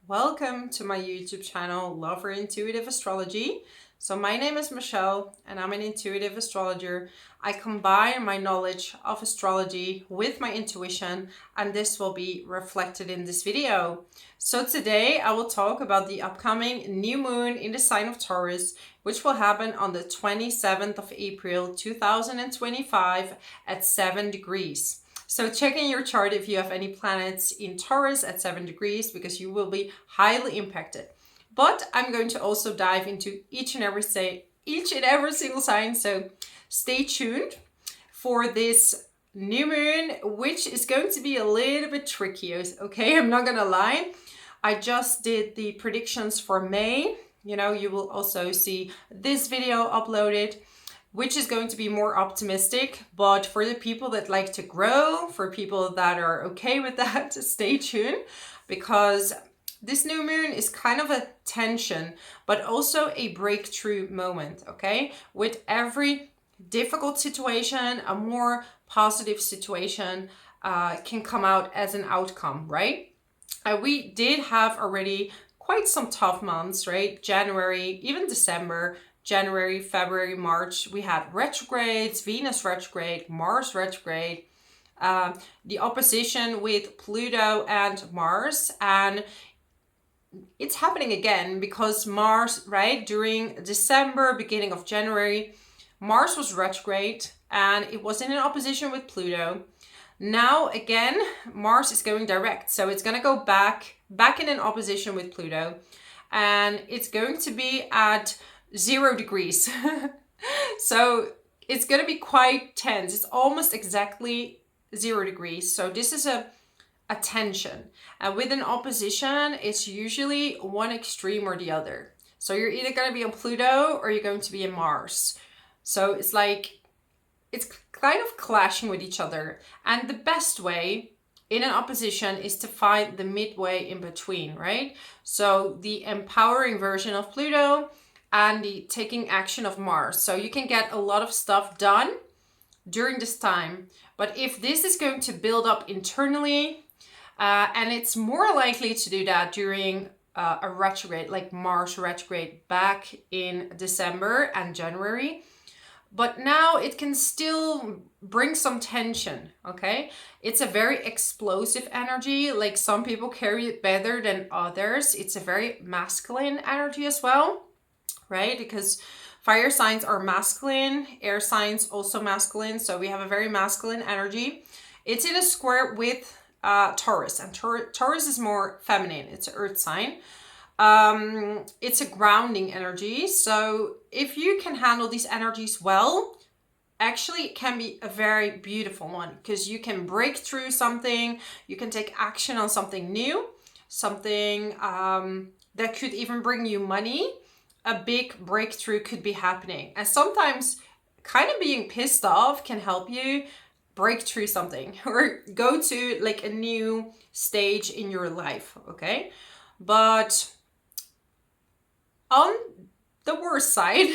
Welcome to my YouTube channel, Lover Intuitive Astrology. So my name is Michelle and I'm an intuitive astrologer. I combine my knowledge of astrology with my intuition, and this will be reflected in this video. So today I will talk about the upcoming new moon in the sign of Taurus, which will happen on the 27th of April 2025 at 7 degrees. So check in your chart if you have any planets in Taurus at 7 degrees, because you will be highly impacted. But I'm going to also dive into each and every single sign. So stay tuned for this new moon, which is going to be a little bit tricky. Okay, I'm not gonna lie. I just did the predictions for May. You will also see this video uploaded, which is going to be more optimistic. But for the people that like to grow, for people that are okay with that, stay tuned, because this new moon is kind of a tension, but also a breakthrough moment, okay? With every difficult situation, a more positive situation can come out as an outcome, right? We did have already quite some tough months, right? January, even December, January, February, March, we had retrogrades, Venus retrograde, Mars retrograde, the opposition with Pluto and Mars, and it's happening again because Mars, right, during December, beginning of January, Mars was retrograde and it was in an opposition with Pluto. Now again, Mars is going direct, so it's going to go back in an opposition with Pluto, and it's going to be at 0 degrees. So it's going to be quite tense. It's almost exactly 0 degrees. So this is a tension. And with an opposition, it's usually one extreme or the other. So you're either going to be on Pluto or you're going to be in Mars. So it's like, it's kind of clashing with each other. And the best way in an opposition is to find the midway in between, right? So the empowering version of Pluto and the taking action of Mars. So you can get a lot of stuff done during this time. But if this is going to build up internally, and it's more likely to do that during a retrograde, like Mars retrograde back in December and January. But now it can still bring some tension, okay? It's a very explosive energy. Like, some people carry it better than others. It's a very masculine energy as well, right? Because fire signs are masculine, air signs also masculine. So we have a very masculine energy. It's in a square with Taurus, and Taurus is more feminine. It's an earth sign. It's a grounding energy. So if you can handle these energies well, actually it can be a very beautiful one, because you can break through something, you can take action on something new, something that could even bring you money. A big breakthrough could be happening, and sometimes kind of being pissed off can help you break through something or go to like a new stage in your life, okay? But on the worst side,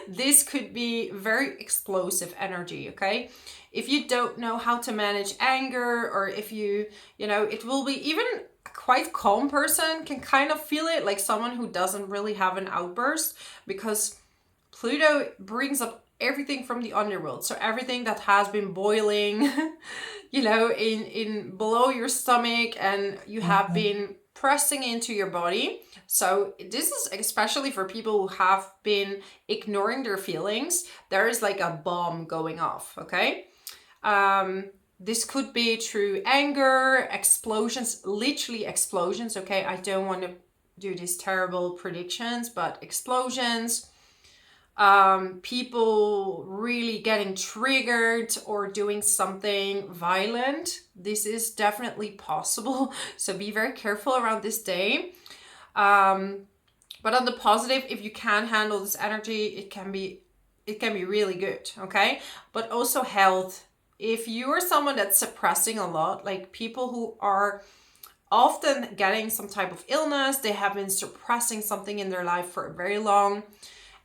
this could be very explosive energy, okay? If you don't know how to manage anger, or if it will be even a quite calm person can kind of feel it, like someone who doesn't really have an outburst, because Pluto brings up everything from the underworld. So everything that has been boiling, in below your stomach, and you have been pressing into your body. So this is especially for people who have been ignoring their feelings. There is like a bomb going off, okay? This could be through anger, explosions, literally explosions, okay? I don't want to do these terrible predictions, but explosions, people really getting triggered or doing something violent. This is definitely possible. So be very careful around this day. But on the positive, if you can handle this energy, it can be really good, okay? But also health. If you are someone that's suppressing a lot, like people who are often getting some type of illness, they have been suppressing something in their life for very long.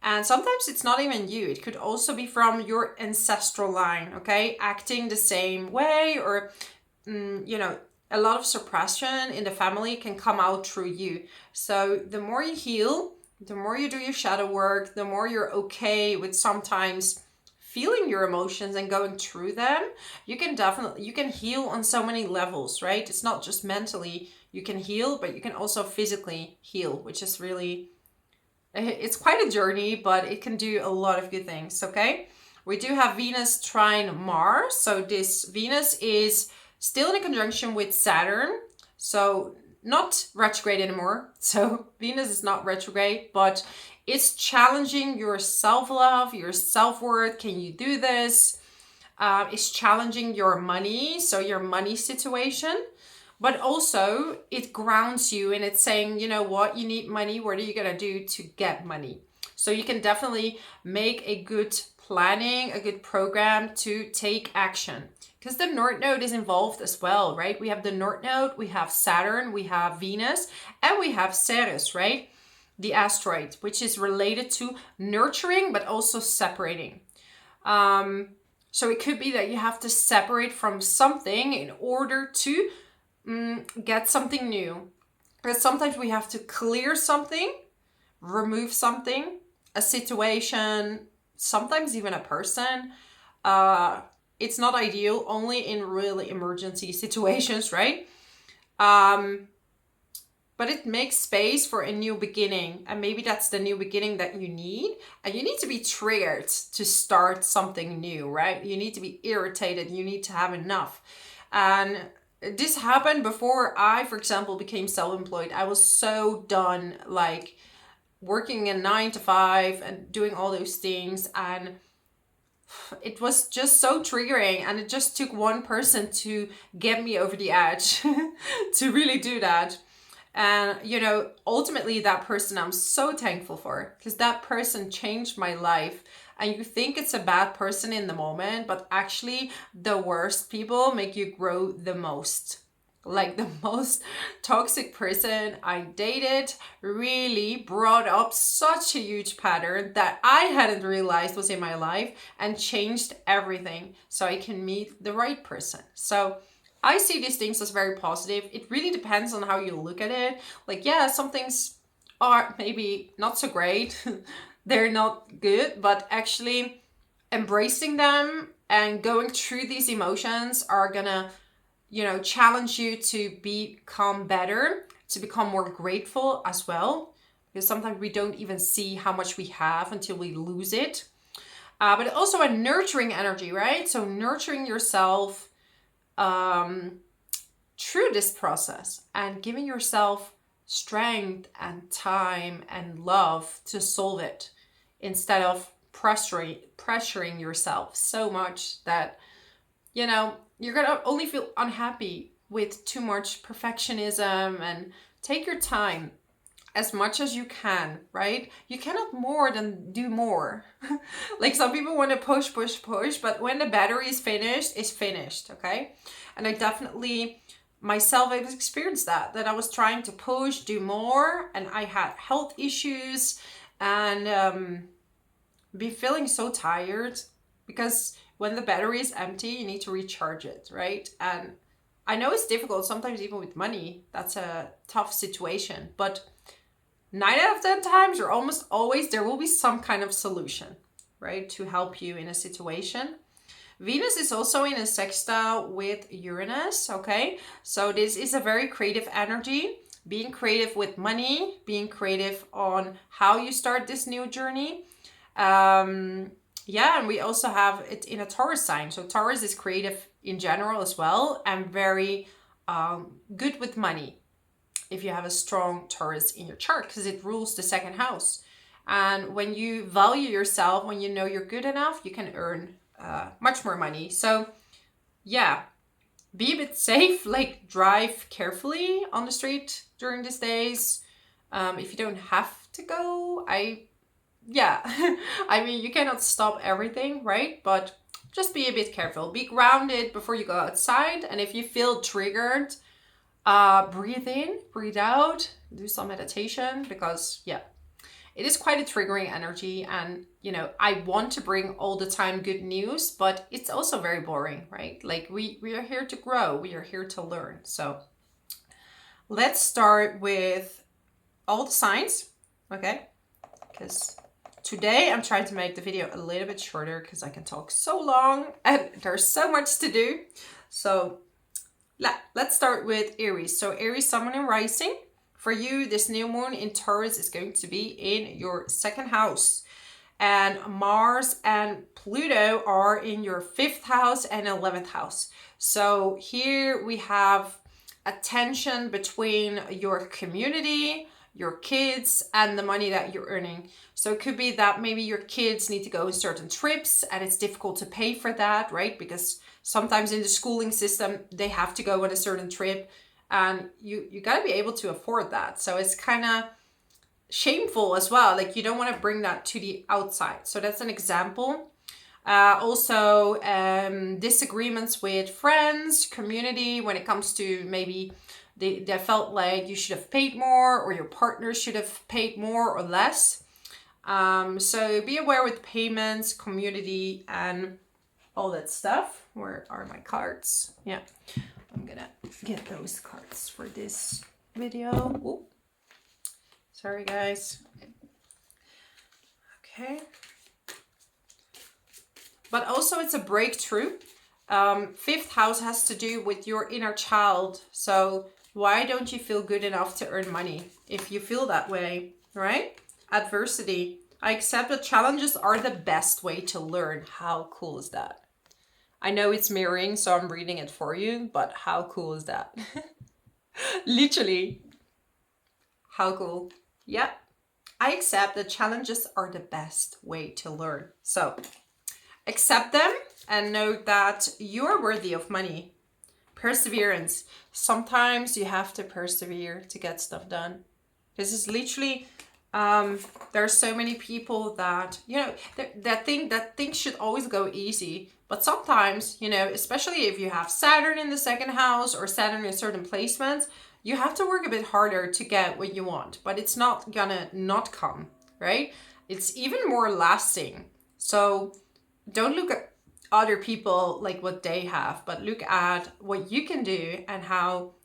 And sometimes it's not even you. It could also be from your ancestral line, okay? Acting the same way, or, a lot of suppression in the family can come out through you. So the more you heal, the more you do your shadow work, the more you're okay with sometimes feeling your emotions and going through them, you can heal on so many levels, right? It's not just mentally you can heal, but you can also physically heal, which is really, it's quite a journey, but it can do a lot of good things. Okay, we do have Venus trine Mars. So this Venus is still in a conjunction with Saturn, so not retrograde anymore. So Venus is not retrograde, but it's challenging your self-love, your self-worth. Can you do this? It's challenging your money, so your money situation. But also it grounds you, and it's saying, you know what, you need money. What are you going to do to get money? So you can definitely make a good planning, a good program to take action. Because the North Node is involved as well, right? We have the North Node, we have Saturn, we have Venus, and we have Ceres, right? The asteroid, which is related to nurturing, but also separating. So it could be that you have to separate from something in order to get something new. Because sometimes we have to clear something, remove something, a situation, sometimes even a person. It's not ideal, only in really emergency situations, right? But it makes space for a new beginning. And maybe that's the new beginning that you need. And you need to be triggered to start something new, right? You need to be irritated. You need to have enough. And this happened before I, for example, became self-employed. I was so done, like working a 9 to 5 and doing all those things. And it was just so triggering. And it just took one person to get me over the edge to really do that. And, you know, ultimately that person I'm so thankful for, because that person changed my life. And you think it's a bad person in the moment, but actually the worst people make you grow the most. Like the most toxic person I dated really brought up such a huge pattern that I hadn't realized was in my life and changed everything so I can meet the right person. So I see these things as very positive. It really depends on how you look at it. Like, yeah, some things are maybe not so great. They're not good, but actually embracing them and going through these emotions are gonna, you know, challenge you to become better, to become more grateful as well. Because sometimes we don't even see how much we have until we lose it. But also a nurturing energy, right? So nurturing yourself through this process and giving yourself strength and time and love to solve it, instead of pressuring yourself so much that, you know, you're gonna only feel unhappy with too much perfectionism. And take your time as much as you can, right? You cannot more than do more. Like some people want to push, but when the battery is finished, it's finished, okay? And I definitely, myself, I've experienced that I was trying to push, do more, and I had health issues and be feeling so tired, because when the battery is empty, you need to recharge it, right? And I know it's difficult, sometimes even with money, that's a tough situation, but 9 out of 10 times, or almost always, there will be some kind of solution, right, to help you in a situation. Venus is also in a sextile with Uranus, okay? So this is a very creative energy, being creative with money, being creative on how you start this new journey. Yeah, and we also have it in a Taurus sign. So Taurus is creative in general as well, and very good with money if you have a strong Taurus in your chart, because it rules the second house. And when you value yourself, when you know you're good enough, you can earn much more money. So yeah, be a bit safe, like drive carefully on the street during these days. If you don't have to go, yeah, I mean, you cannot stop everything, right? But just be a bit careful, be grounded before you go outside. And if you feel triggered, breathe in, breathe out, do some meditation, because yeah, it is quite a triggering energy. And, you know, I want to bring all the time good news, but it's also very boring, right? Like we are here to grow. We are here to learn. So let's start with all the signs, okay? Because today I'm trying to make the video a little bit shorter because I can talk so long and there's so much to do. So let's start with Aries. So Aries, Sun, Moon, and Rising. For you, this new moon in Taurus is going to be in your second house. And Mars and Pluto are in your 5th house and 11th house. So here we have a tension between your community, your kids, and the money that you're earning. So it could be that maybe your kids need to go on certain trips and it's difficult to pay for that, right? Because sometimes in the schooling system, they have to go on a certain trip and you got to be able to afford that. So it's kind of shameful as well. Like you don't want to bring that to the outside. So that's an example. Also, disagreements with friends, community, when it comes to maybe they felt like you should have paid more or your partner should have paid more or less. So be aware with payments, community, and all that stuff. Where are my cards? Yeah, I'm gonna get those cards for this video. Ooh. Sorry, guys. Okay. But also it's a breakthrough. 5th house has to do with your inner child. So why don't you feel good enough to earn money if you feel that way, right? Adversity. I accept that challenges are the best way to learn. How cool is that? I know it's mirroring, so I'm reading it for you, but how cool is that? Literally. How cool. Yeah. I accept that challenges are the best way to learn. So accept them and know that you're worthy of money. Perseverance. Sometimes you have to persevere to get stuff done. This is literally, there are so many people that, you know, that think that things should always go easy. But sometimes, you know, especially if you have Saturn in the 2nd house or Saturn in certain placements, you have to work a bit harder to get what you want. But it's not gonna not come, right? It's even more lasting. So don't look at other people like what they have, but look at what you can do and how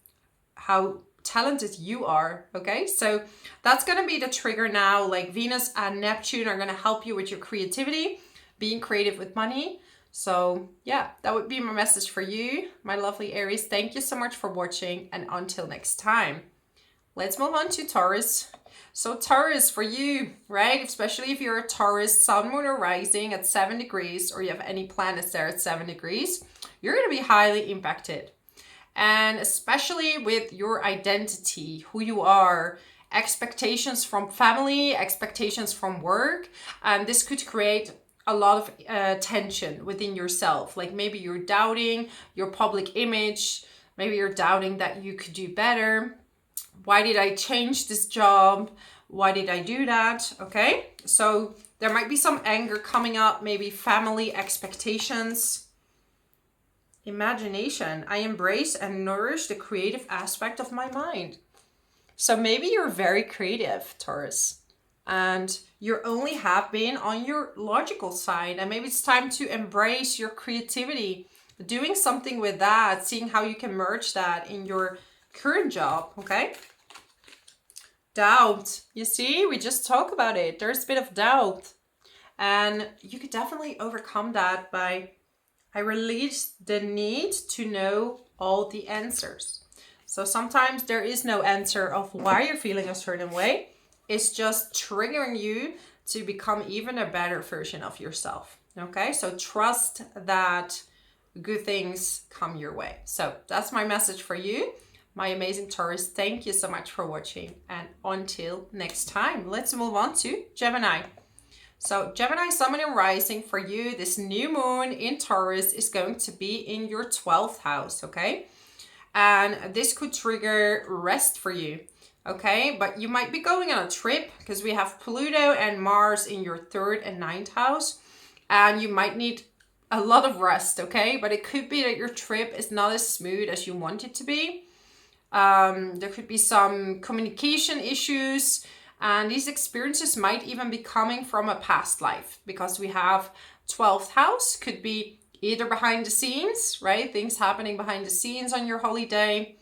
talented you are. Okay, so that's gonna be the trigger now. Like Venus and Neptune are gonna help you with your creativity, being creative with money. So yeah, that would be my message for you, my lovely Aries. Thank you so much for watching, and until next time, let's move on to Taurus. So Taurus, for you, right? Especially if you're a Taurus, Sun, Moon, or Rising at 7 degrees, or you have any planets there at 7 degrees, you're going to be highly impacted. And especially with your identity, who you are, expectations from family, expectations from work, and this could create a lot of tension within yourself. Like maybe you're doubting your public image, maybe you're doubting that you could do better. Why did I change this job? Why did I do that? Okay, so there might be some anger coming up, maybe family expectations. Imagination. I embrace and nourish the creative aspect of my mind. So maybe you're very creative, Taurus, and you only have been on your logical side, and maybe it's time to embrace your creativity, doing something with that, seeing how you can merge that in your current job. Okay, doubt. You see, we just talked about it. There's a bit of doubt, and you could definitely overcome that by I release the need to know all the answers. So sometimes there is no answer of why you're feeling a certain way. It's just triggering you to become even a better version of yourself. Okay, so trust that good things come your way. So that's my message for you, my amazing Taurus. Thank you so much for watching, and until next time, let's move on to Gemini. So Gemini, Sun, Moon, and Rising, for you, this new moon in Taurus is going to be in your 12th house, okay? And this could trigger rest for you, okay? But you might be going on a trip because we have Pluto and Mars in your 3rd and 9th house, and you might need a lot of rest, okay? But it could be that your trip is not as smooth as you want it to be. There could be some communication issues. And these experiences might even be coming from a past life, because we have 12th house, could be either behind the scenes, right? Things happening behind the scenes on your holiday,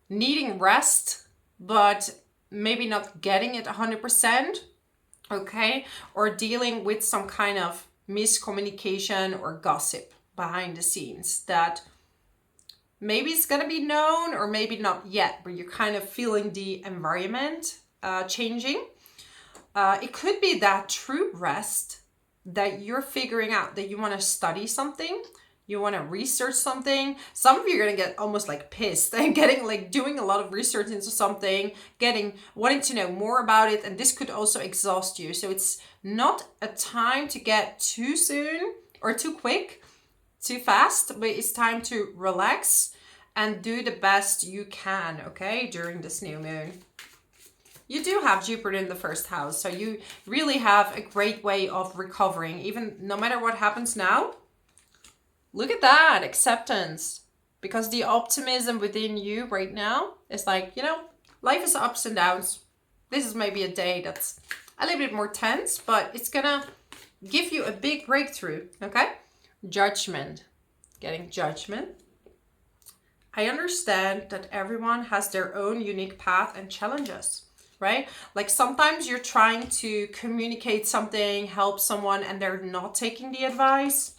needing rest, but maybe not getting it 100%, okay? Or dealing with some kind of miscommunication or gossip behind the scenes that maybe it's gonna be known or maybe not yet, but you're kind of feeling the environment changing. It could be that true rest that you're figuring out, that you want to study something, you want to research something. Some of you are going to get almost like pissed and getting like doing a lot of research into something, wanting to know more about it, and this could also exhaust you. So it's not a time to get too soon or too quick, too fast, but it's time to relax and do the best you can, okay, during this new moon. You do have Jupiter in the first house, so you really have a great way of recovering, even no matter what happens now. Look at that, acceptance. Because the optimism within you right now is like, life is ups and downs. This is maybe a day that's a little bit more tense, but it's gonna give you a big breakthrough, okay? Judgment. Getting judgment. I understand that everyone has their own unique path and challenges, right? Like sometimes you're trying to communicate something, help someone, and they're not taking the advice.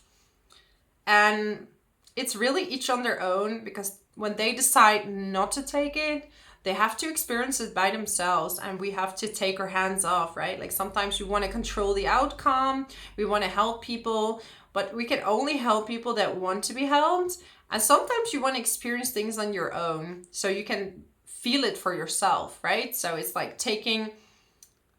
And it's really each on their own, because when they decide not to take it, they have to experience it by themselves, and we have to take our hands off, right? Like sometimes we want to control the outcome, we want to help people, but we can only help people that want to be helped. And sometimes you want to experience things on your own so you can feel it for yourself, right? So it's like taking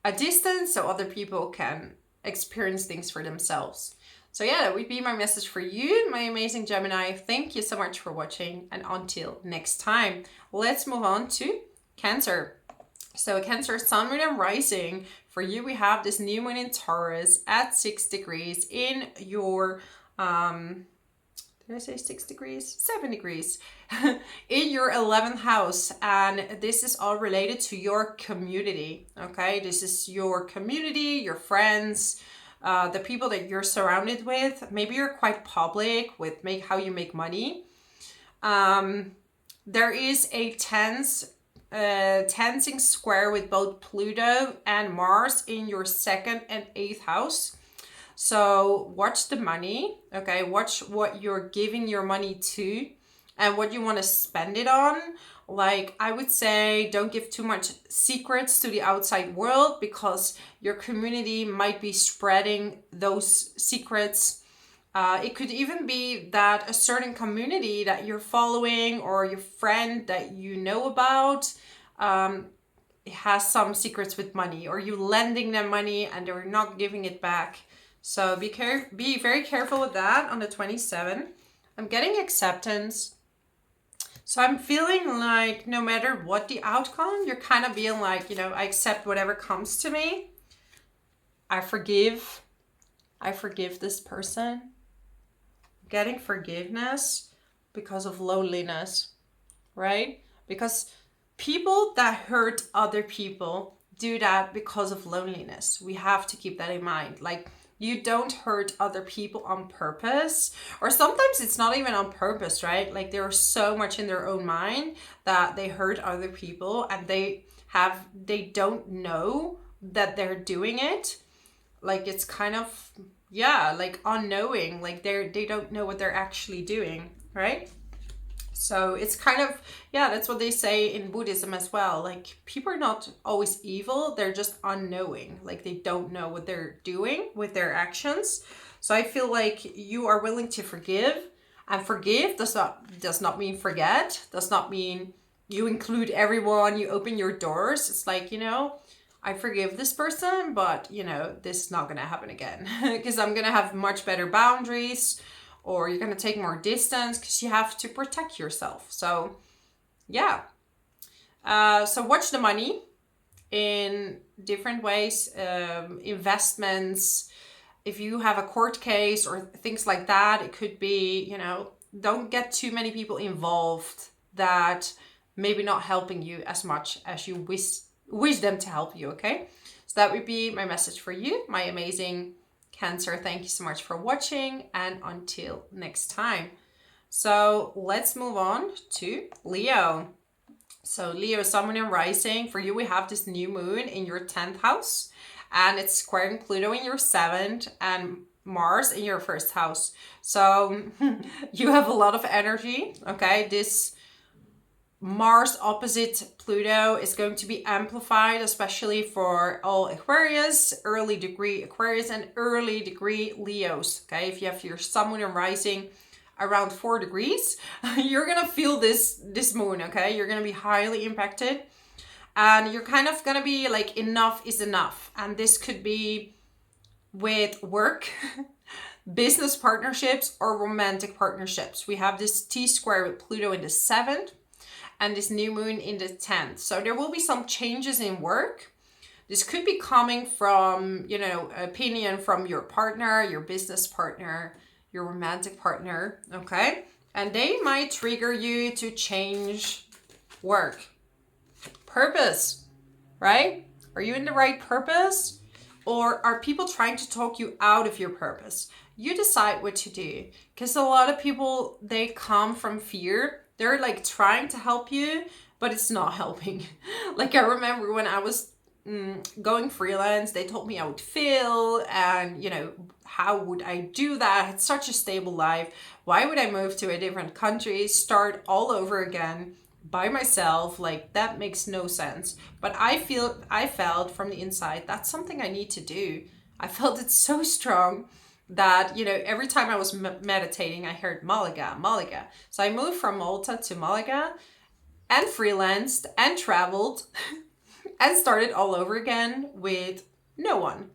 a distance so other people can experience things for themselves. So yeah, that would be my message for you, my amazing Gemini. Thank you so much for watching, and until next time, let's move on to Cancer. So Cancer, Sun, Moon, and Rising. For you, we have this new moon in Taurus at 6 degrees in your, did I say 6 degrees? 7 degrees in your 11th house. And this is all related to your community, okay? This is your community, your friends, the people that you're surrounded with. Maybe you're quite public with how you make money. There is a tensing square with both Pluto and Mars in your 2nd and 8th house. So watch the money, okay? Watch what you're giving your money to and what you want to spend it on. Like, I would say don't give too much secrets to the outside world, because your community might be spreading those secrets. It could even be that a certain community that you're following or your friend that you know about has some secrets with money, or you lending them money and they're not giving it back. So be very careful with that on the 27th. I'm getting acceptance. So I'm feeling like no matter what the outcome, you're kind of being like, I accept whatever comes to me. I forgive this person. Getting forgiveness because of loneliness, right? Because people that hurt other people do that because of loneliness. We have to keep that in mind. Like, you don't hurt other people on purpose, or sometimes it's not even on purpose, right? Like, they're so much in their own mind that they hurt other people, and they don't know that they're doing it. Like, it's kind of, like unknowing, like they don't know what they're actually doing, right? So it's kind of, that's what they say in Buddhism as well. Like, people are not always evil. They're just unknowing. Like, they don't know what they're doing with their actions. So I feel like you are willing to forgive. And forgive does not mean forget. Does not mean you include everyone. You open your doors. It's like, I forgive this person, but, this is not going to happen again. Because I'm going to have much better boundaries. Or you're going to take more distance because you have to protect yourself. So, so watch the money in different ways. Investments. If you have a court case or things like that, it could be, don't get too many people involved that maybe not helping you as much as you wisdom to help you, okay? So that would be my message for you, my amazing Cancer. Thank you so much for watching, and until next time. So let's move on to Leo. So Leo, Sun and Rising. For you, we have this new moon in your 10th house, and it's squaring Pluto in your 7th and Mars in your 1st house. So you have a lot of energy, okay? This Mars opposite Pluto is going to be amplified, especially for all Aquarius, early degree Aquarius, and early degree Leos, okay? If you have your Sun, Moon, and Rising around 4 degrees, you're gonna feel this moon, okay? You're gonna be highly impacted, and you're kind of gonna be like, enough is enough. And this could be with work, business partnerships, or romantic partnerships. We have this T-square with Pluto in the 7th, and this new moon in the 10th. So there will be some changes in work. This could be coming from, you know, opinion from your partner, your business partner, your romantic partner, okay? And they might trigger you to change work. Purpose, right? Are you in the right purpose? Or are people trying to talk you out of your purpose? You decide what to do. Because a lot of people, they come from fear. They're like trying to help you, but it's not helping. Like I remember when I was going freelance, they told me I would fail, and you know, how would I do that? I had such a stable life. Why would I move to a different country, start all over again by myself? Like that makes no sense. But I felt from the inside, that's something I need to do. I felt it so strong that, you know, every time I was meditating, I heard Malaga, Malaga. So I moved from Malta to Malaga and freelanced and traveled and started all over again with no one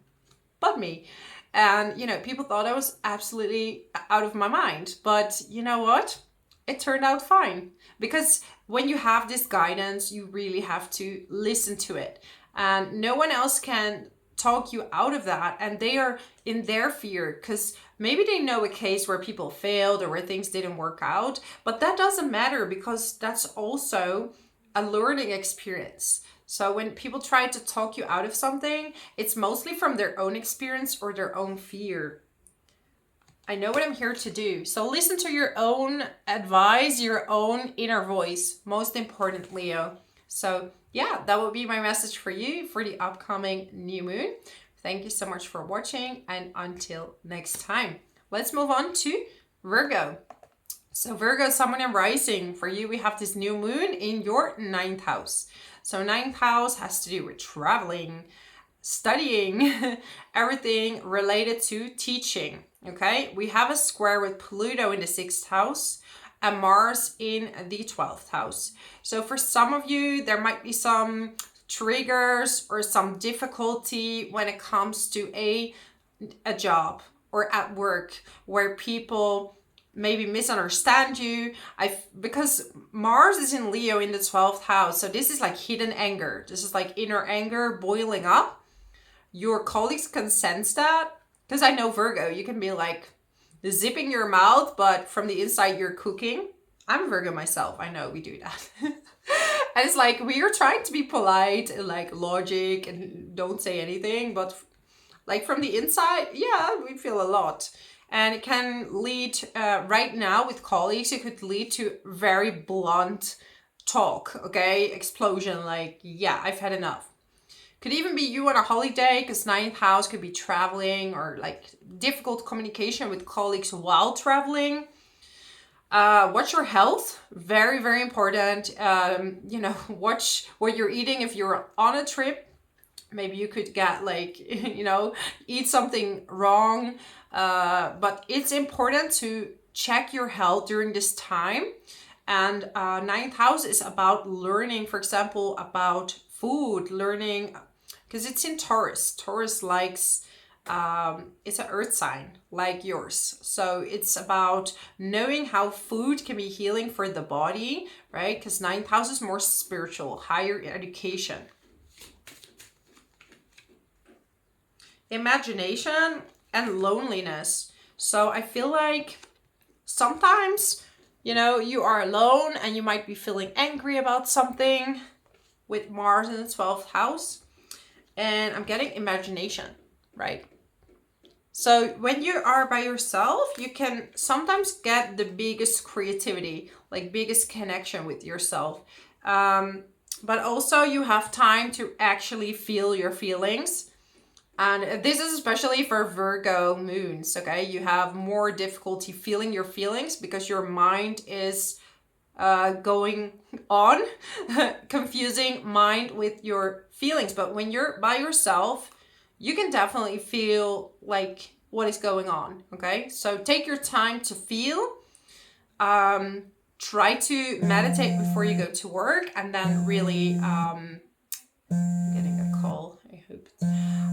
but me. And, you know, people thought I was absolutely out of my mind. But you know what? It turned out fine. Because when you have this guidance, you really have to listen to it. And no one else can talk you out of that, and they are in their fear because maybe they know a case where people failed or where things didn't work out, but that doesn't matter because that's also a learning experience. So when people try to talk you out of something, it's mostly from their own experience or their own fear. I know what I'm here to do. So listen to your own advice, your own inner voice, most important, Leo. So yeah, that will be my message for you for the upcoming new moon. Thank you so much for watching, and until next time. Let's move on to Virgo. So Virgo, Sun and Rising. For you, we have this new moon in your 9th house. So 9th house has to do with traveling, studying, everything related to teaching, okay? We have a square with Pluto in the 6th house and Mars in the 12th house. So for some of you, there might be some triggers or some difficulty when it comes to a job or at work where people maybe misunderstand you. Because Mars is in Leo in the 12th house. So this is like hidden anger. This is like inner anger boiling up. Your colleagues can sense that. Because I know Virgo, you can be like zipping your mouth, but from the inside you're cooking. I'm a Virgo myself. I know we do that. And it's like we are trying to be polite and like logic and don't say anything. But like from the inside, yeah, we feel a lot. And it can lead, right now with colleagues, it could lead to very blunt talk, okay? Explosion, like, yeah, I've had enough. Could even be you on a holiday, because 9th house could be traveling or like difficult communication with colleagues while traveling. Watch your health, very, very important. You know, watch what you're eating if you're on a trip. Maybe you could get like, you know, eat something wrong. But it's important to check your health during this time. And 9th house is about learning, for example, about food, learning, because it's in Taurus. Taurus likes, it's an earth sign like yours. So it's about knowing how food can be healing for the body, right? Because 9th house is more spiritual, higher education. Imagination and loneliness. So I feel like sometimes, you know, you are alone and you might be feeling angry about something. with Mars in the 12th house. And I'm getting imagination, right? So when you are by yourself, you can sometimes get the biggest creativity, like biggest connection with yourself. But also you have time to actually feel your feelings. And this is especially for Virgo moons, okay? You have more difficulty feeling your feelings because your mind is going on, confusing mind with your feelings. But when you're by yourself, you can definitely feel like what is going on, okay? So take your time to feel. Try to meditate before you go to work, and then really getting a call.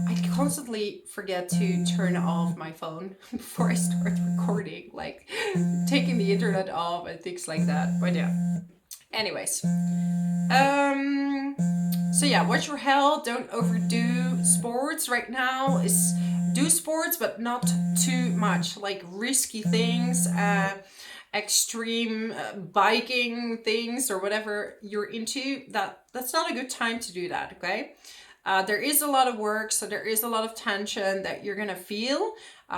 I constantly forget to turn off my phone before I start recording, like taking the internet off and things like that. But yeah. Anyways. So yeah, watch your health. Don't overdo sports right now. Do sports, but not too much. Like risky things, extreme biking things, or whatever you're into. That's not a good time to do that. Okay. There is a lot of work, so there is a lot of tension that you're gonna feel.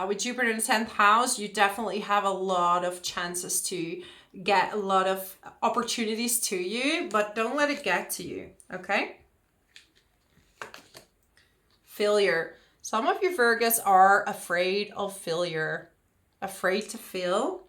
With Jupiter in the 10th house, you definitely have a lot of chances to get a lot of opportunities to you, but don't let it get to you, okay? Failure. Some of you Virgos are afraid of failure, afraid to fail.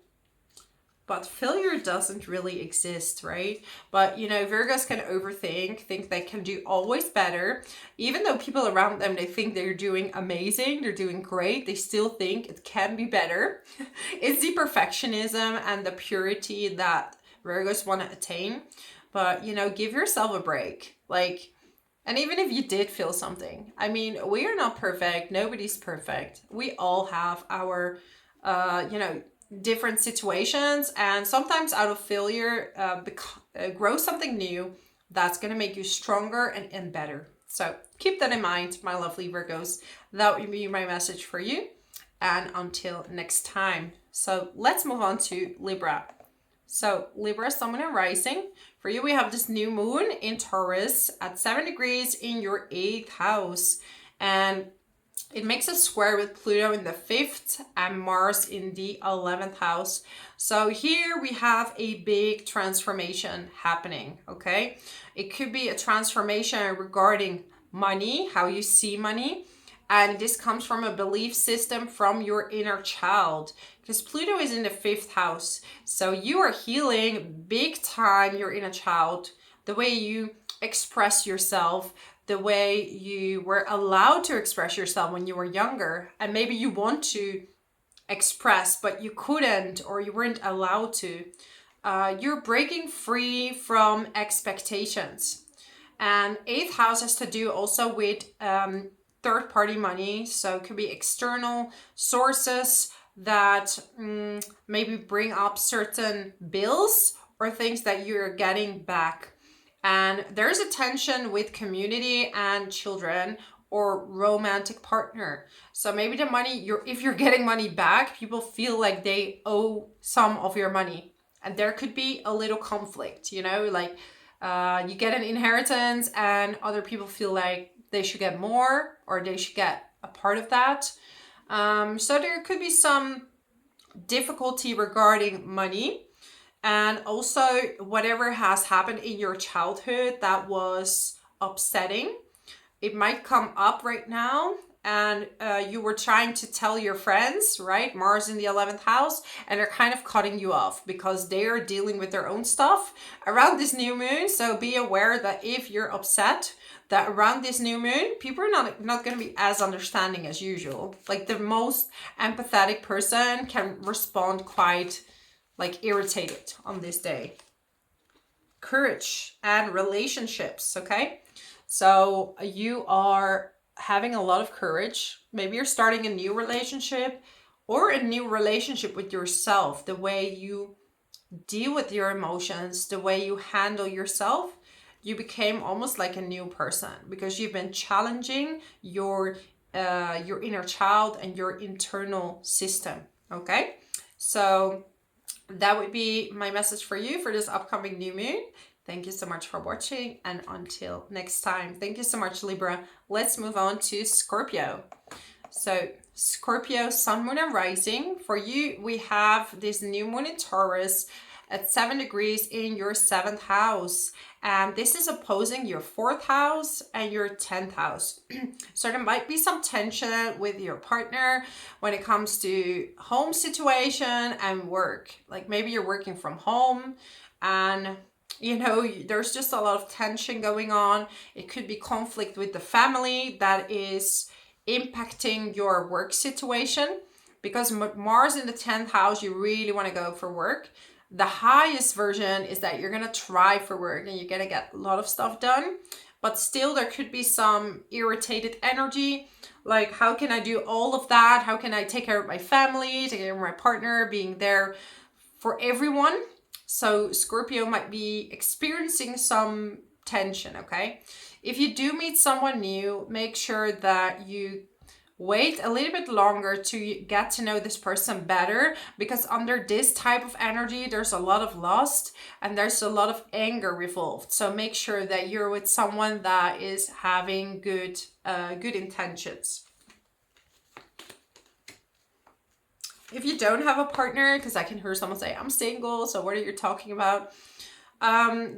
But failure doesn't really exist, right? But, you know, Virgos can overthink, think they can do always better. Even though people around them, they think they're doing amazing, they're doing great, they still think it can be better. It's the perfectionism and the purity that Virgos want to attain. But, you know, give yourself a break. Like, and even if you did feel something, I mean, we are not perfect. Nobody's perfect. We all have our, you know, different situations, and sometimes out of failure grow something new that's going to make you stronger and better. So keep that in mind, my lovely Virgos. That would be my message for you, and until next time. So let's move on to Libra. So Libra, Sun and Rising. For you, we have this new moon in Taurus at 7 degrees in your 8th house, and it makes a square with Pluto in the 5th and Mars in the 11th house. So here we have a big transformation happening, okay? It could be a transformation regarding money, how you see money. And this comes from a belief system from your inner child, because Pluto is in the 5th house. So you are healing big time your inner child, the way you express yourself, the way you were allowed to express yourself when you were younger, and maybe you want to express but you couldn't, or you weren't allowed to. You're breaking free from expectations. And 8th house has to do also with third-party money, so it could be external sources that maybe bring up certain bills or things that you're getting back. And there's a tension with community and children or romantic partner. So maybe the money, if you're getting money back, people feel like they owe some of your money. And there could be a little conflict, you know, like you get an inheritance and other people feel like they should get more, or they should get a part of that. So there could be some difficulty regarding money. And also whatever has happened in your childhood that was upsetting, it might come up right now, and you were trying to tell your friends, right? Mars in the 11th house, and they're kind of cutting you off because they are dealing with their own stuff around this new moon. So be aware that if you're upset, that around this new moon, people are not going to be as understanding as usual. Like the most empathetic person can respond quite like irritated on this day. Courage and relationships, okay? So you are having a lot of courage. Maybe you're starting a new relationship or a new relationship with yourself. The way you deal with your emotions, the way you handle yourself, you became almost like a new person because you've been challenging your inner child and your internal system, okay? So that would be my message for you for this upcoming new moon. Thank you so much for watching, and until next time. Thank you so much, Libra. Let's move on to Scorpio. So Scorpio, Sun, Moon, and Rising. For you, we have this new moon in Taurus at 7 degrees in your 7th house. And this is opposing your 4th house and your 10th house. So there might be some tension with your partner when it comes to home situation and work. Like maybe you're working from home and there's just a lot of tension going on. It could be conflict with the family that is impacting your work situation, because Mars in the 10th house, you really want to go for work. The highest version is that you're going to try for work and you're going to get a lot of stuff done, but still there could be some irritated energy. Like, how can I do all of that? How can I take care of my family, take care of my partner, being there for everyone? So Scorpio might be experiencing some tension, okay? If you do meet someone new, make sure that you wait a little bit longer to get to know this person better, because under this type of energy, there's a lot of lust and there's a lot of anger revolved. So make sure that you're with someone that is having good intentions. If you don't have a partner, because I can hear someone say, I'm single, so what are you talking about?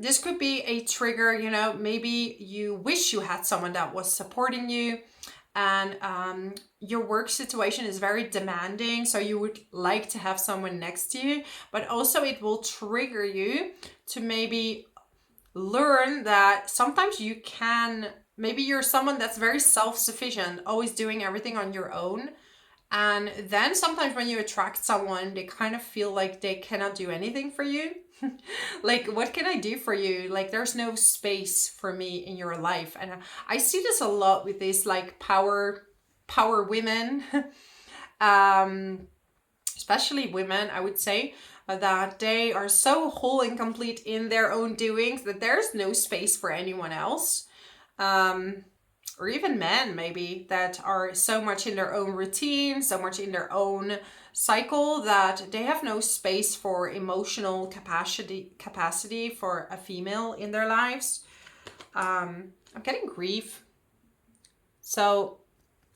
This could be a trigger, maybe you wish you had someone that was supporting you, and your work situation is very demanding, so you would like to have someone next to you, but also it will trigger you to maybe learn that sometimes maybe you're someone that's very self-sufficient, always doing everything on your own. And then sometimes when you attract someone, they kind of feel like they cannot do anything for you. Like, what can I do for you? Like, there's no space for me in your life. And I see this a lot with these like power women, especially women, I would say, that they are so whole and complete in their own doings that there's no space for anyone else. Or even men maybe, that are so much in their own routine, so much in their own cycle, that they have no space for emotional capacity for a female in their lives. I'm getting grief. So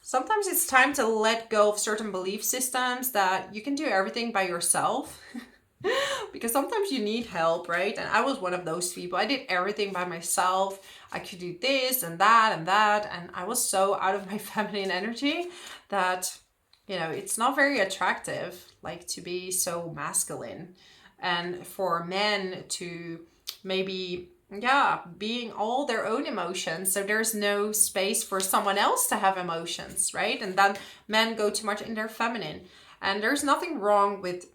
sometimes it's time to let go of certain belief systems that you can do everything by yourself. Because sometimes you need help, right? And I was one of those people. I did everything by myself. I could do this and that and that. And I was so out of my feminine energy that, it's not very attractive, like, to be so masculine. And for men to maybe, being all their own emotions. So there's no space for someone else to have emotions, right? And then men go too much in their feminine. And there's nothing wrong with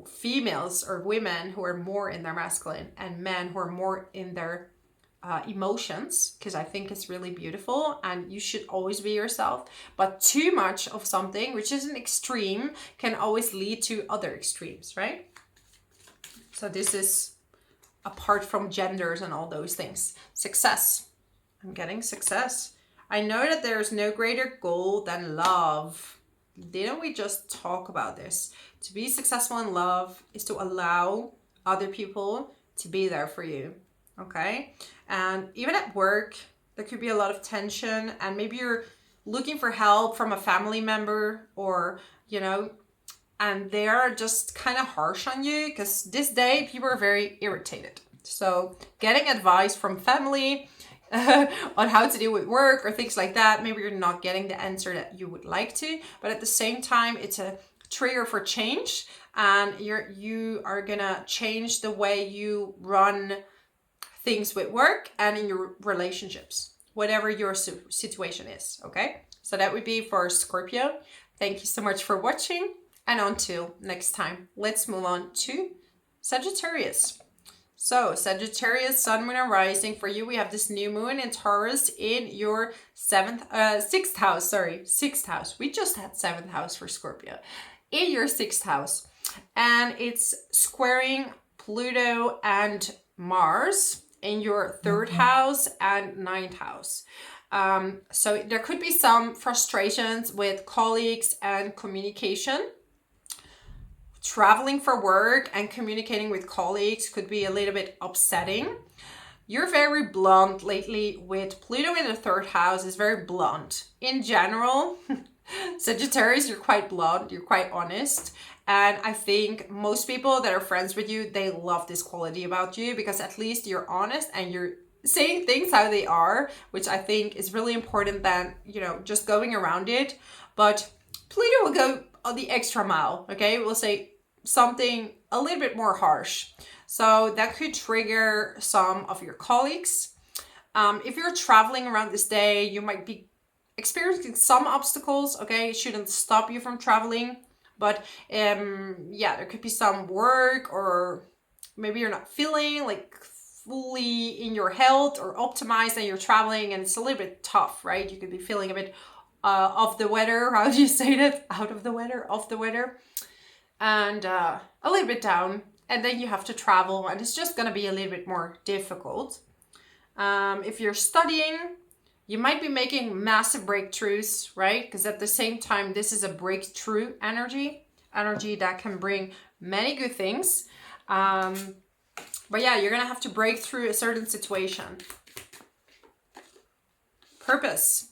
females or women who are more in their masculine and men who are more in their emotions, because I think it's really beautiful and you should always be yourself. But too much of something, which is an extreme, can always lead to other extremes, right? So this is apart from genders and all those things. Success. I'm getting success. I know that there's no greater goal than love. Didn't we just talk about this? To be successful in love is to allow other people to be there for you, okay? And even at work, there could be a lot of tension, and maybe you're looking for help from a family member, or, and they're just kind of harsh on you, because this day people are very irritated. So getting advice from family on how to deal with work or things like that, maybe you're not getting the answer that you would like to, but at the same time, it's a trigger for change, and you are gonna change the way you run things with work and in your relationships, whatever your situation is, okay? So that would be for Scorpio. Thank you so much for watching, and until next time, let's move on to Sagittarius. So Sagittarius, Sun, Moon, and Rising. For you, we have this new moon in Taurus in your sixth house. We just had 7th house for Scorpio. In your 6th house. And it's squaring Pluto and Mars in your 3rd house and 9th house. So there could be some frustrations with colleagues and communication. traveling for work and communicating with colleagues could be a little bit upsetting. You're very blunt lately with Pluto in the third house. Is very blunt. In general, Sagittarius, you're quite blunt, you're quite honest. And I think most people that are friends with you, they love this quality about you because at least you're honest and you're saying things how they are, which I think is really important than, just going around it. But Pluto will go on the extra mile, okay? We'll say something a little bit more harsh. So that could trigger some of your colleagues. If you're traveling around this day, you might be experiencing some obstacles, okay? It shouldn't stop you from traveling. But there could be some work, or maybe you're not feeling like fully in your health or optimized and you're traveling and it's a little bit tough, right? You could be feeling a bit off the weather. How do you say that? Out of the weather, off the weather. And a little bit down. And then you have to travel and it's just going to be a little bit more difficult. If you're studying, you might be making massive breakthroughs, right? Because at the same time, this is a breakthrough energy that can bring many good things. But yeah, you're going to have to break through a certain situation. Purpose.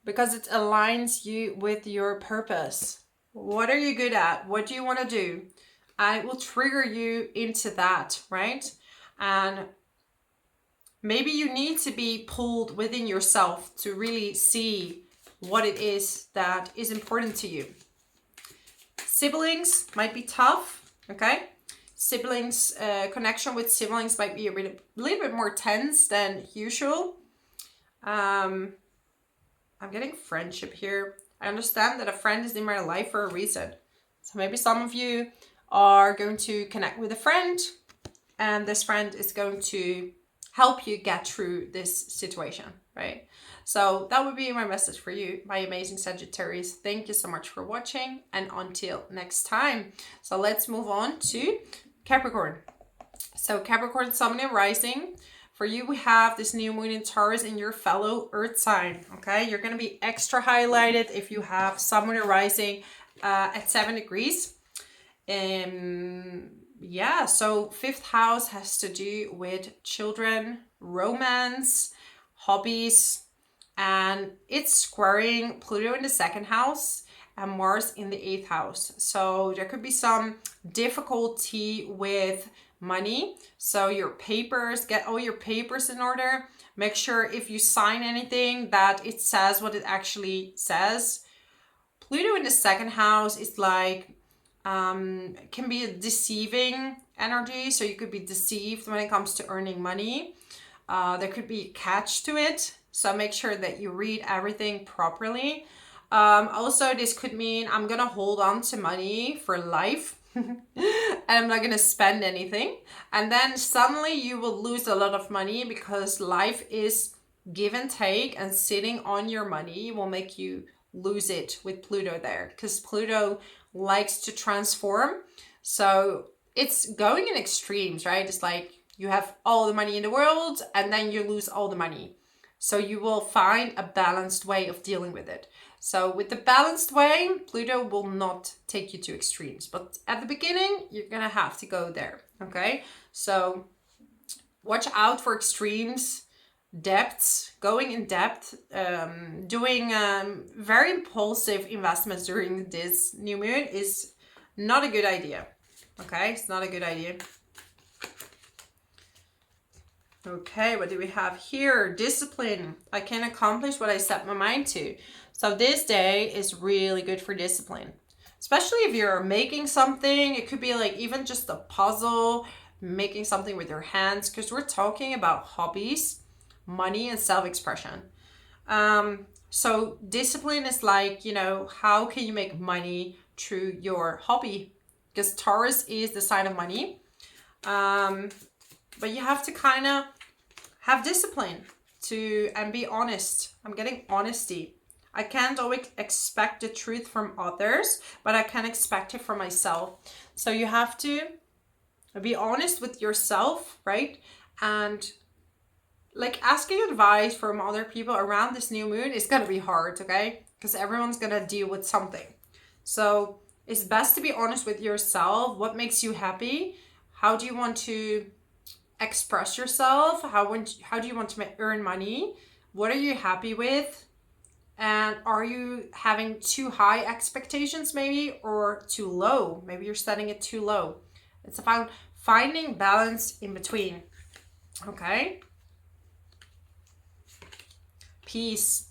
Because it aligns you with your purpose. What are you good at? What do you want to do? And it will trigger you into that, right? And maybe you need to be pulled within yourself to really see what it is that is important to you. Siblings might be tough, okay? Siblings, connection with siblings might be a little bit more tense than usual. I'm getting friendship here. I understand that a friend is in my life for a reason. So maybe some of you are going to connect with a friend and this friend is going to help you get through this situation, right? So that would be my message for you, my amazing Sagittarius. Thank you so much for watching and until next time. So let's move on to Capricorn. So Capricorn, Sun and Rising. For you, we have this new moon in Taurus in your fellow earth sign, okay? You're going to be extra highlighted if you have Sun and Rising at 7 degrees. So 5th house has to do with children, romance, hobbies, and it's squaring Pluto in the 2nd house and Mars in the 8th house. So there could be some difficulty with money. So your papers, get all your papers in order. Make sure if you sign anything that it says what it actually says. Pluto in the 2nd house is like, can be a deceiving energy. So you could be deceived when it comes to earning money. There could be a catch to it. So make sure that you read everything properly. Also, this could mean I'm going to hold on to money for life. And I'm not going to spend anything. And then suddenly you will lose a lot of money because life is give and take, and sitting on your money will make you lose it with Pluto there, because Pluto likes to transform. So it's going in extremes, right? It's like you have all the money in the world and then you lose all the money. So you will find a balanced way of dealing with it. So with the balanced way, Pluto will not take you to extremes. But at the beginning, you're going to have to go there, okay? So watch out for extremes, depths, going in depth, doing very impulsive investments during this new moon is not a good idea, okay? It's not a good idea. Okay, what do we have here? Discipline. I can accomplish what I set my mind to. So this day is really good for discipline. Especially if you're making something. It could be like even just a puzzle, making something with your hands. Because we're talking about hobbies, money, and self-expression. So discipline is like, how can you make money through your hobby? Because Taurus is the sign of money. But you have to kind of have discipline and be honest. I'm getting honesty. I can't always expect the truth from others, but I can expect it from myself. So you have to be honest with yourself, right? And like asking advice from other people around this new moon is going to be hard, okay? Because everyone's going to deal with something. So it's best to be honest with yourself. What makes you happy? How do you want to express yourself? How do you want to earn money? What are you happy with? And are you having too high expectations maybe, or too low? Maybe you're setting it too low. It's about finding balance in between. Okay? Peace.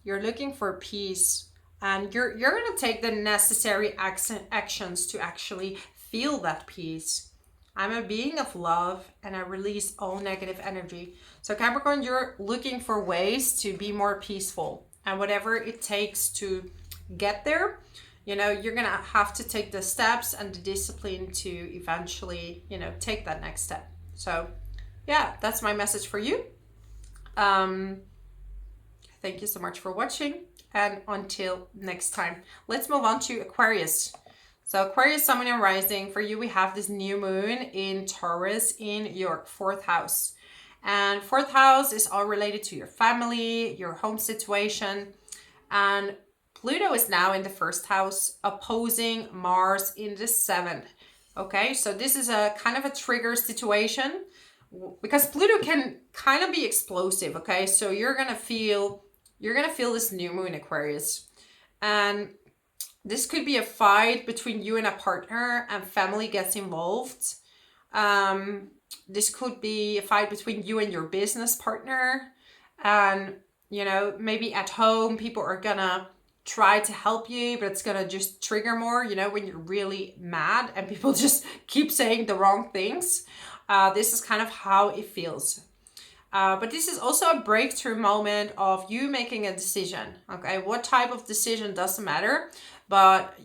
You're looking for peace. And you're going to take the necessary actions to actually feel that peace. I'm a being of love and I release all negative energy. So Capricorn, you're looking for ways to be more peaceful. And whatever it takes to get there, you know, you're going to have to take the steps and the discipline to eventually, you know, take that next step. So yeah, that's my message for you. Thank you so much for watching. And until next time, let's move on to Aquarius. So Aquarius, Sun and Rising, for you, we have this new moon in Taurus in your 4th house. And 4th house is all related to your family, your home situation. And Pluto is now in the 1st house, opposing Mars in the 7th. Okay, so this is a kind of a trigger situation because Pluto can kind of be explosive. Okay, so you're gonna feel this new moon, Aquarius. And this could be a fight between you and a partner and family gets involved. This could be a fight between you and your business partner. And, you know, maybe at home, people are gonna try to help you, but it's gonna just trigger more, you know, when you're really mad and people just keep saying the wrong things. This is kind of how it feels. But this is also a breakthrough moment of you making a decision. Okay, what type of decision doesn't matter, but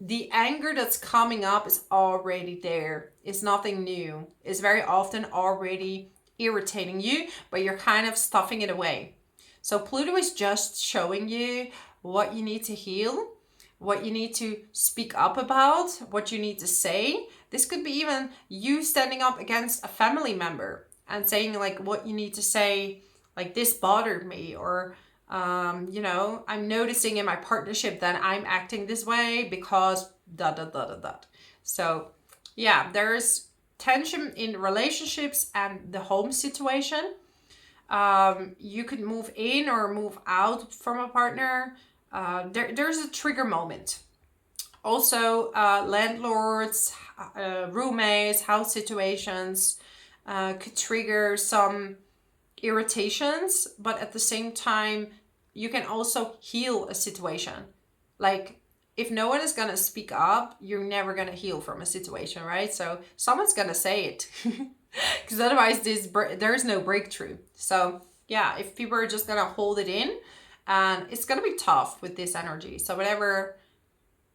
the anger that's coming up is already there. It's nothing new. It's very often already irritating you, but you're kind of stuffing it away. So Pluto is just showing you what you need to heal, what you need to speak up about, what you need to say. This could be even you standing up against a family member and saying like what you need to say, like this bothered me, or you know, I'm noticing in my partnership that I'm acting this way because da da da da da. So yeah, there's tension in relationships and the home situation. You could move in or move out from a partner. There's a trigger moment. Also, landlords, roommates, house situations could trigger some irritations, but at the same time, you can also heal a situation. Like, if no one is gonna speak up, you're never gonna heal from a situation, right? So someone's gonna say it, because otherwise there is no breakthrough. So yeah, if people are just gonna hold it in, and it's gonna be tough with this energy. So whatever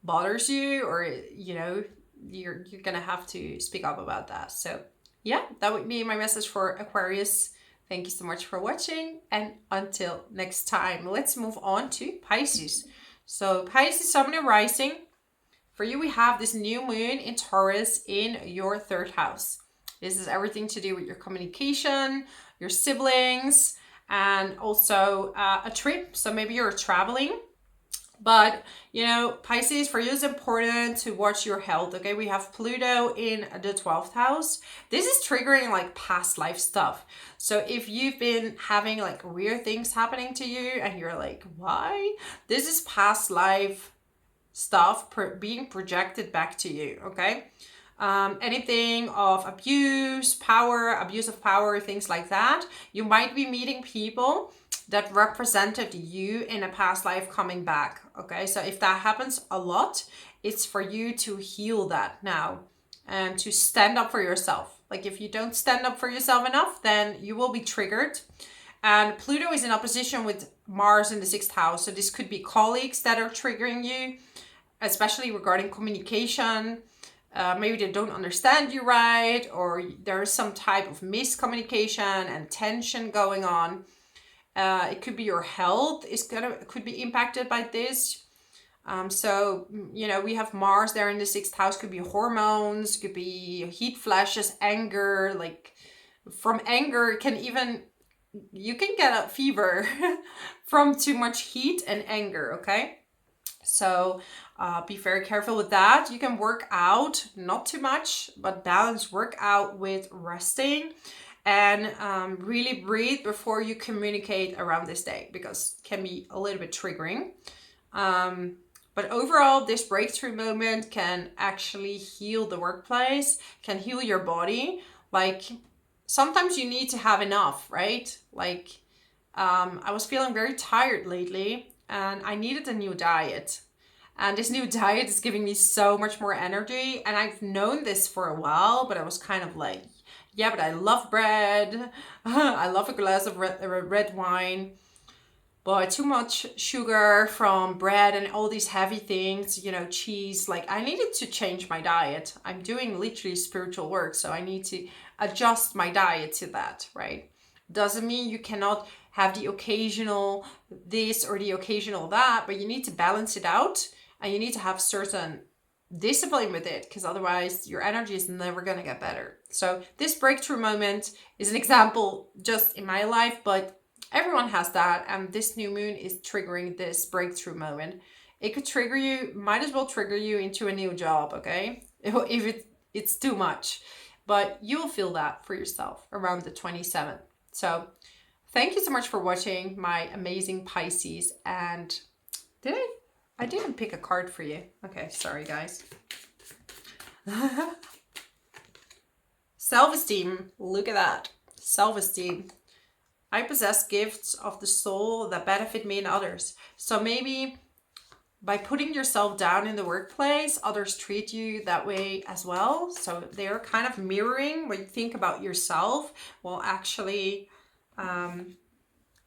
bothers you, or you know, you're gonna have to speak up about that. So yeah, that would be my message for Aquarius. Thank you so much for watching, and until next time, let's move on to Pisces. So Pisces, Sun and Rising, for you we have this new moon in Taurus in your 3rd house. This is everything to do with your communication, your siblings, and also a trip. So maybe you're traveling. But, you know, Pisces, for you it's important to watch your health, okay? We have Pluto in the 12th house. This is triggering like past life stuff. So if you've been having like weird things happening to you and you're like, why? This is past life stuff being projected back to you, okay? Anything of abuse of power, things like that. You might be meeting people that represented you in a past life coming back. Okay, so if that happens a lot, it's for you to heal that now and to stand up for yourself. Like if you don't stand up for yourself enough, then you will be triggered. And Pluto is in opposition with Mars in the 6th house. So this could be colleagues that are triggering you, especially regarding communication. Maybe they don't understand you right, or there's some type of miscommunication and tension going on. It could be your health could be impacted by this. So, you know, we have Mars there in the 6th house, could be hormones, could be heat flashes, anger, like from anger you can get a fever from too much heat and anger, okay? So Be very careful with that. You can work out, not too much, but balance workout with resting. And really breathe before you communicate around this day, because it can be a little bit triggering. But overall, this breakthrough moment can actually heal the workplace, can heal your body. Like, sometimes you need to have enough, right? Like, I was feeling very tired lately and I needed a new diet. And this new diet is giving me so much more energy. And I've known this for a while, but I was kind of like, yeah, but I love bread. I love a glass of red wine. But too much sugar from bread and all these heavy things, you know, cheese. Like, I needed to change my diet. I'm doing literally spiritual work, so I need to adjust my diet to that, right? Doesn't mean you cannot have the occasional this or the occasional that, but you need to balance it out, and you need to have certain discipline with it, because otherwise your energy is never going to get better. So this breakthrough moment is an example just in my life, but everyone has that, and this new moon is triggering this breakthrough moment. It could trigger you, might as well trigger you into a new job, okay? If it's too much. But you'll feel that for yourself around the 27th. So thank you so much for watching, my amazing Pisces. And I didn't pick a card for you. Okay, sorry guys. Self-esteem, look at that. Self-esteem. I possess gifts of the soul that benefit me and others. So maybe by putting yourself down in the workplace, others treat you that way as well. So they're kind of mirroring when you think about yourself. Well, actually,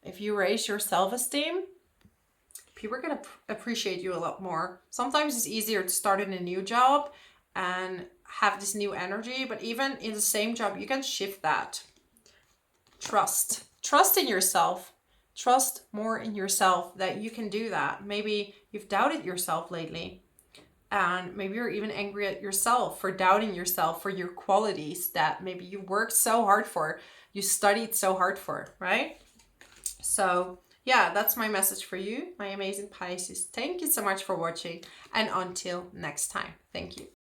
if you raise your self-esteem, people are going to appreciate you a lot more. Sometimes it's easier to start in a new job and have this new energy, but even in the same job, you can shift that. Trust in yourself. Trust more in yourself that you can do that. Maybe you've doubted yourself lately, and maybe you're even angry at yourself for doubting yourself, for your qualities that maybe you worked so hard for, you studied so hard for, right? So yeah, that's my message for you, my amazing Pisces. Thank you so much for watching, and until next time, thank you.